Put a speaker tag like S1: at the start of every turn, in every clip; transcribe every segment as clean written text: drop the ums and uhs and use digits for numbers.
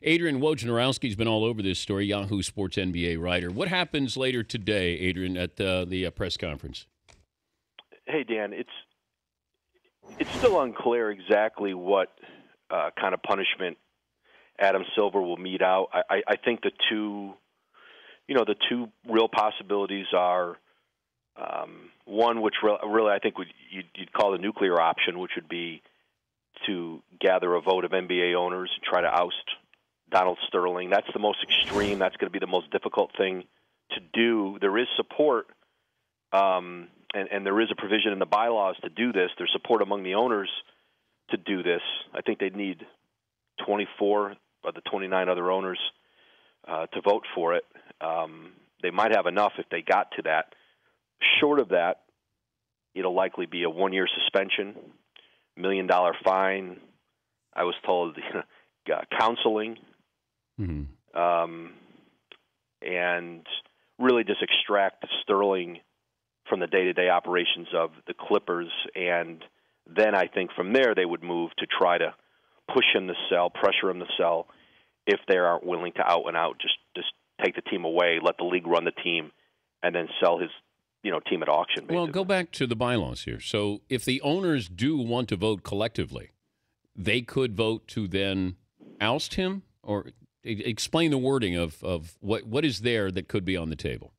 S1: Adrian Wojnarowski's been all over this story, Yahoo Sports NBA writer. What happens later today, Adrian, at the press conference?
S2: Hey, Dan, it's still unclear exactly what kind of punishment Adam Silver will mete out. I think the two real possibilities are one, which really I think you'd call the nuclear option, which would be to gather a vote of NBA owners and try to oust Donald Sterling. That's the most extreme. That's going to be the most difficult thing to do. There is support, and there is a provision in the bylaws to do this. There's support among the owners to do this. I think they'd need 24 of the 29 other owners to vote for it. They might have enough if they got to that. Short of that, it'll likely be a one-year suspension, $1 million fine. I was told counseling, and really just extract Sterling from the day-to-day operations of the Clippers. And then I think from there they would move to try to push him to sell, pressure him to sell, if they aren't willing to out and out just take the team away, let the league run the team, and then sell his team at auction. Basically.
S1: Well, go back to the bylaws here. So if the owners do want to vote collectively, they could vote to then oust him? Or explain the wording of what is there that could be on the table.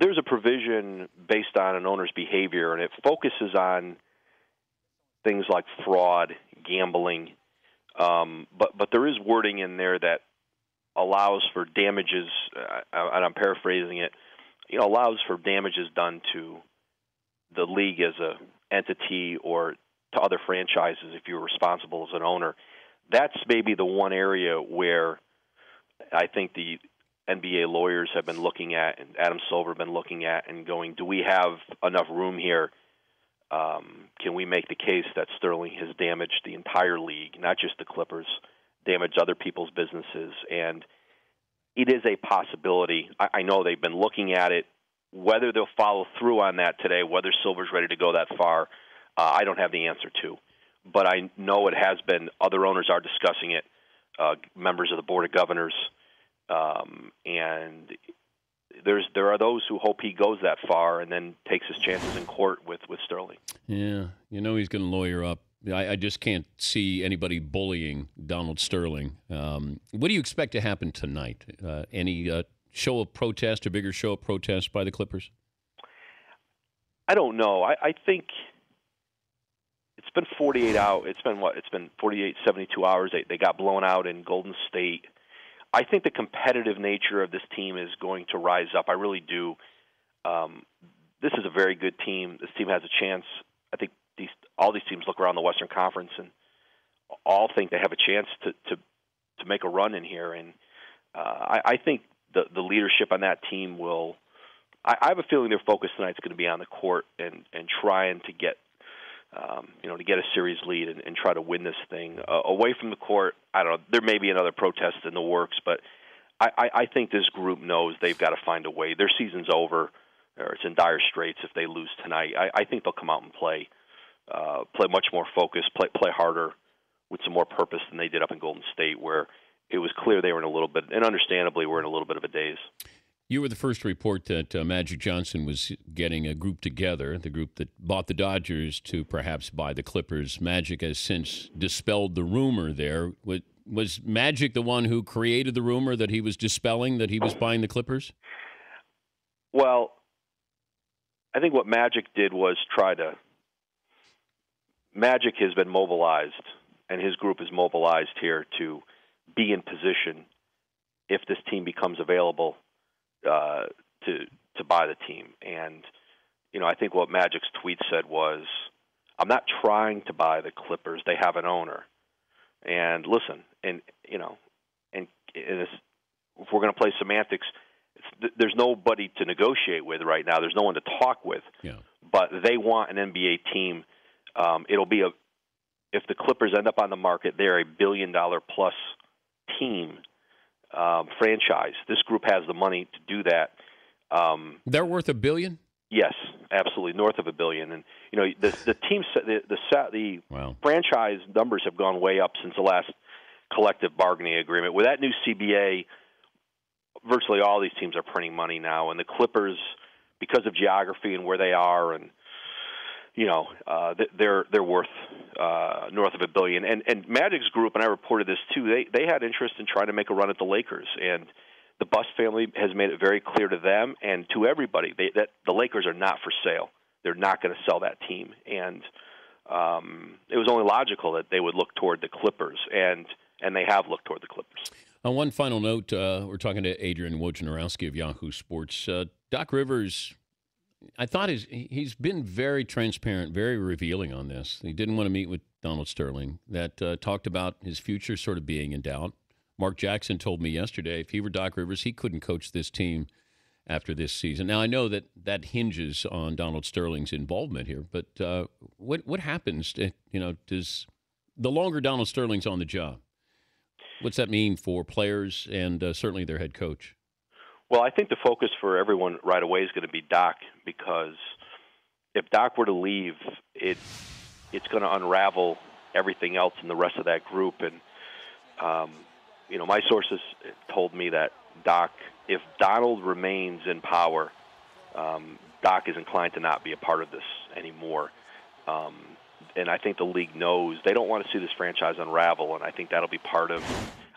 S2: There's a provision based on an owner's behavior, and it focuses on things like fraud, gambling, but there is wording in there that allows for damages, and I'm paraphrasing it, allows for damages done to the league as a entity or to other franchises if you're responsible as an owner. That's maybe the one area where I think the NBA lawyers have been looking at, and Adam Silver have been looking at, and going, do we have enough room here? Can we make the case that Sterling has damaged the entire league, not just the Clippers, damaged other people's businesses? And it is a possibility. I know they've been looking at it. Whether they'll follow through on that today, whether Silver's ready to go that far, I don't have the answer to. But I know it has been. Other owners are discussing it, members of the Board of Governors, and there are those who hope he goes that far and then takes his chances in court with Sterling.
S1: Yeah, he's going to lawyer up. I just can't see anybody bullying Donald Sterling. What do you expect to happen tonight? Any show of protest, a bigger show of protest by the Clippers?
S2: I don't know. I think it's been 48 hours. It's been 48, 72 hours. They got blown out in Golden State. I think the competitive nature of this team is going to rise up. I really do. This is a very good team. This team has a chance. I think all these teams look around the Western Conference and all think they have a chance to make a run in here. And I think the leadership on that team will. I have a feeling their focus tonight is going to be on the court and trying to get to get a series lead and try to win this thing. Away from the court, I don't know. There may be another protest in the works, but I think this group knows they've got to find a way. Their season's over, or it's in dire straits if they lose tonight. I think they'll come out and play much more focused, play harder with some more purpose than they did up in Golden State, where it was clear they were in a little bit, and understandably, we're in a little bit of a daze.
S1: You were the first to report that Magic Johnson was getting a group together, the group that bought the Dodgers to perhaps buy the Clippers. Magic has since dispelled the rumor there. Was Magic the one who created the rumor that he was dispelling, that he was buying the Clippers?
S2: Well, I think what Magic did was Magic has been mobilized, and his group is mobilized here to be in position if this team becomes available to buy the team. And I think what Magic's tweet said was, I'm not trying to buy the Clippers, they have an owner. And listen, and if we're going to play semantics, there's nobody to negotiate with right now. There's no one to talk with.
S1: Yeah.
S2: But they want an NBA team. It'll be if the Clippers end up on the market, they're a $1 billion plus team. Franchise. This group has the money to do that.
S1: They're worth $1 billion?
S2: Yes, absolutely, north of $1 billion. And the team, the
S1: Wow.
S2: franchise numbers have gone way up since the last collective bargaining agreement. With that new CBA, virtually all these teams are printing money now, and the Clippers, because of geography and where they are, and they're worth north of $1 billion. And Magic's group, and I reported this too. They had interest in trying to make a run at the Lakers, and the Bust family has made it very clear to them and to everybody that the Lakers are not for sale. They're not going to sell that team, and it was only logical that they would look toward the Clippers, and they have looked toward the Clippers.
S1: On one final note, we're talking to Adrian Wojnarowski of Yahoo Sports. Doc Rivers, I thought he's been very transparent, very revealing on this. He didn't want to meet with Donald Sterling. That talked about his future sort of being in doubt. Mark Jackson told me yesterday if he were Doc Rivers, he couldn't coach this team after this season. Now, I know that hinges on Donald Sterling's involvement here, but what happens? Does the longer Donald Sterling's on the job, what's that mean for players and certainly their head coach?
S2: Well, I think the focus for everyone right away is going to be Doc, because if Doc were to leave, it's going to unravel everything else in the rest of that group. And my sources told me that Doc, if Donald remains in power, Doc is inclined to not be a part of this anymore. And I think the league knows they don't want to see this franchise unravel, and I think that'll be part of.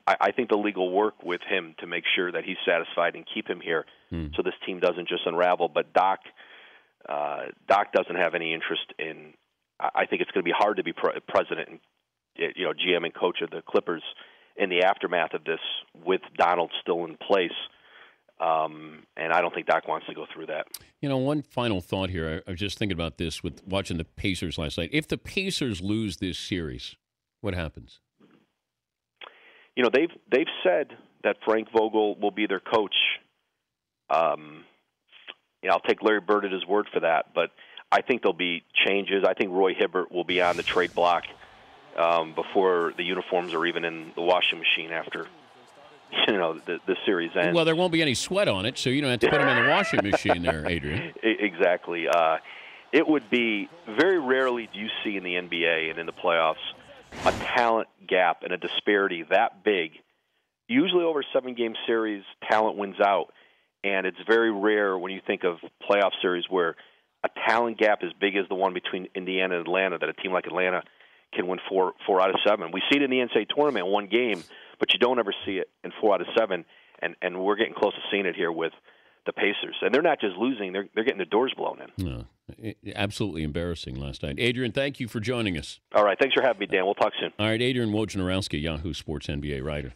S2: I think the league will work with him to make sure that he's satisfied and keep him here, so this team doesn't just unravel. But Doc doesn't have any interest in. I think it's going to be hard to be president and GM and coach of the Clippers in the aftermath of this with Donald still in place. And I don't think Doc wants to go through that.
S1: One final thought here. I was just thinking about this with watching the Pacers last night. If the Pacers lose this series, what happens?
S2: They've said that Frank Vogel will be their coach. I'll take Larry Bird at his word for that, but I think there'll be changes. I think Roy Hibbert will be on the trade block before the uniforms are even in the washing machine after the series ends.
S1: Well, there won't be any sweat on it, so you don't have to put them in the washing machine there, Adrian.
S2: Exactly. It would be very rarely do you see in the NBA and in the playoffs a talent gap and a disparity that big. Usually over a 7-game series, talent wins out, and it's very rare when you think of playoff series where a talent gap as big as the one between Indiana and Atlanta, that a team like Atlanta can win 4 out of 7. We see it in the NCAA tournament in one game, but you don't ever see it in 4 out of 7, and we're getting close to seeing it here with the Pacers. And they're not just losing, they're getting the doors blown in.
S1: No, absolutely embarrassing last night. Adrian, thank you for joining us.
S2: All right, thanks for having me, Dan. We'll talk soon.
S1: All right, Adrian Wojnarowski, Yahoo Sports NBA writer.